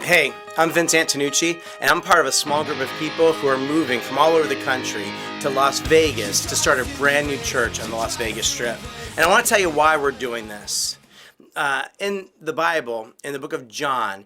Hey, I'm Vince Antonucci, and I'm part of a small group of people who are moving from all over the country to Las Vegas to start a brand new church on the Las Vegas Strip. And I want to tell you why we're doing this. In the Bible, in the book of John,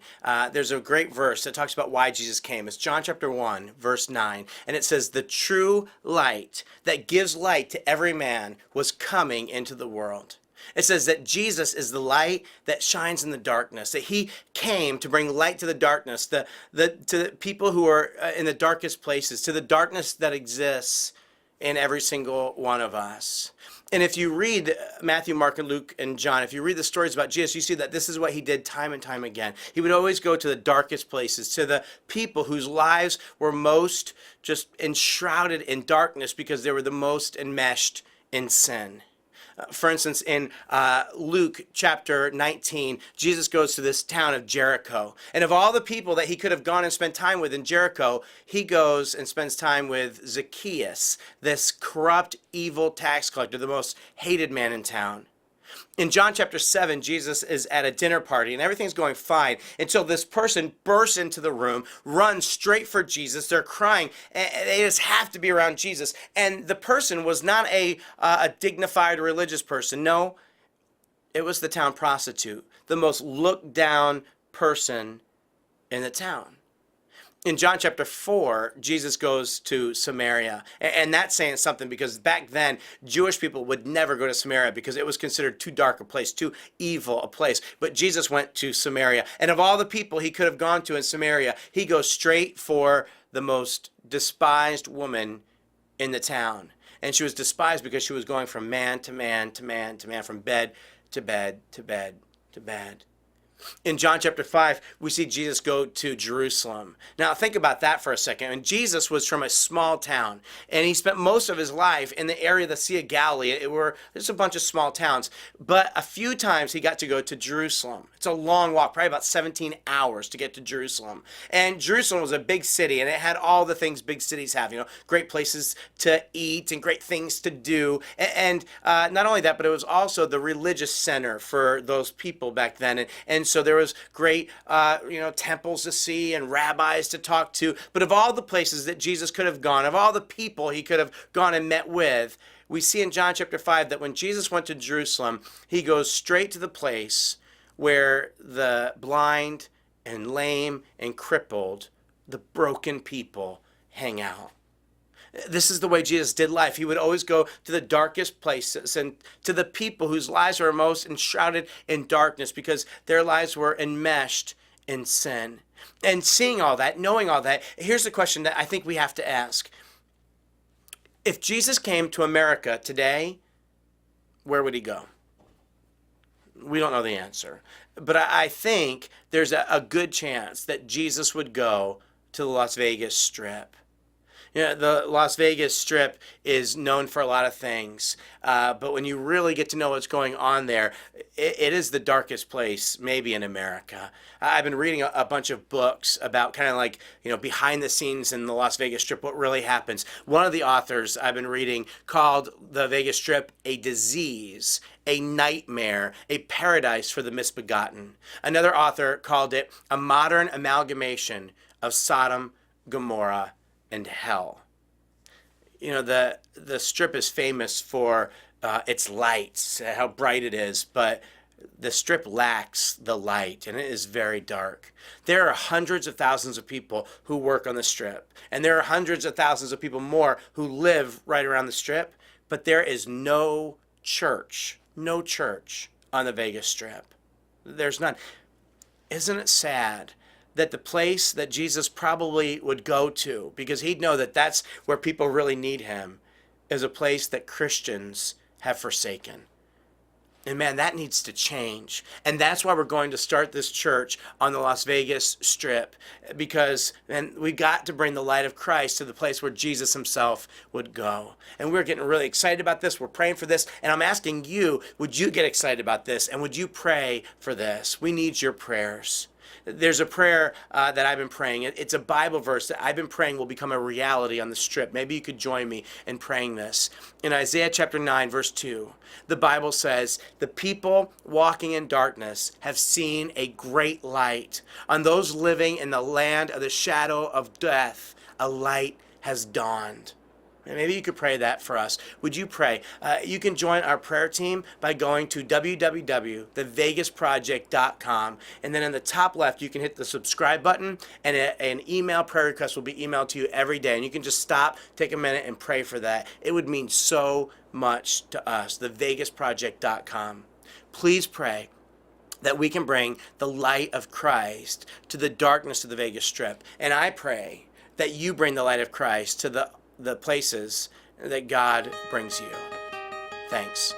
there's a great verse that talks about why Jesus came. It's John chapter 1, verse 9. And it says, "The true light that gives light to every man was coming into the world." It says that Jesus is the light that shines in the darkness, that he came to bring light to the darkness, to the people who are in the darkest places, to the darkness that exists in every single one of us. And if you read Matthew, Mark, and Luke, and John, if you read the stories about Jesus, you see that this is what he did time and time again. He would always go to the darkest places, to the people whose lives were most just enshrouded in darkness because they were the most enmeshed in sin. For instance, in Luke chapter 19, Jesus goes to this town of Jericho. And of all the people that he could have gone and spent time with in Jericho, he goes and spends time with Zacchaeus, this corrupt, evil tax collector, the most hated man in town. In John chapter 7, Jesus is at a dinner party and everything's going fine until this person bursts into the room, runs straight for Jesus. They're crying. And they just have to be around Jesus. And the person was not a dignified religious person. No, it was the town prostitute, the most looked down person in the town. In John chapter 4, Jesus goes to Samaria. And that's saying something because back then, Jewish people would never go to Samaria because it was considered too dark a place, too evil a place. But Jesus went to Samaria. And of all the people he could have gone to in Samaria, he goes straight for the most despised woman in the town. And she was despised because she was going from man to man to man to man, from bed to bed to bed to bed. In John chapter 5, we see Jesus go to Jerusalem. Now, think about that for a second. And Jesus was from a small town, and he spent most of his life in the area of the Sea of Galilee. There's a bunch of small towns, but a few times he got to go to Jerusalem. It's a long walk, probably about 17 hours to get to Jerusalem. And Jerusalem was a big city, and it had all the things big cities have, great places to eat and great things to do. And not only that, but it was also the religious center for those people back then. And so there was great, temples to see and rabbis to talk to. But of all the places that Jesus could have gone, of all the people he could have gone and met with, we see in John chapter 5 that when Jesus went to Jerusalem, he goes straight to the place where the blind and lame and crippled, the broken people, hang out. This is the way Jesus did life. He would always go to the darkest places and to the people whose lives were most enshrouded in darkness because their lives were enmeshed in sin. And seeing all that, knowing all that, here's the question that I think we have to ask. If Jesus came to America today, where would he go? We don't know the answer. But I think there's a good chance that Jesus would go to the Las Vegas Strip. The Las Vegas Strip is known for a lot of things, but when you really get to know what's going on there, it is the darkest place maybe in America. I've been reading a bunch of books about kind of like, behind the scenes in the Las Vegas Strip, what really happens. One of the authors I've been reading called the Vegas Strip a disease, a nightmare, a paradise for the misbegotten. Another author called it a modern amalgamation of Sodom, Gomorrah, and hell. The Strip is famous for its lights, how bright it is, but the Strip lacks the light, and it is very dark. There are hundreds of thousands of people who work on the Strip, and there are hundreds of thousands of people more who live right around the Strip, but there is no church on the Vegas Strip. There's none. Isn't it sad that the place that Jesus probably would go to, because he'd know that that's where people really need him, is a place that Christians have forsaken? And man, that needs to change. And that's why we're going to start this church on the Las Vegas Strip, because we got to bring the light of Christ to the place where Jesus himself would go. And we're getting really excited about this. We're praying for this. And I'm asking you, would you get excited about this? And would you pray for this? We need your prayers. There's a prayer that I've been praying. It's a Bible verse that I've been praying will become a reality on the Strip. Maybe you could join me in praying this. In Isaiah chapter 9, verse 2, the Bible says, "The people walking in darkness have seen a great light. On those living in the land of the shadow of death, a light has dawned." Maybe you could pray that for us. Would you pray? You can join our prayer team by going to www.thevegasproject.com, and then in the top left you can hit the subscribe button, and an email prayer request will be emailed to you every day, and you can just stop, take a minute, and pray for that. It would mean so much to us. Thevegasproject.com. Please pray that we can bring the light of Christ to the darkness of the Vegas Strip, and I pray that you bring the light of Christ to the places that God brings you. Thanks.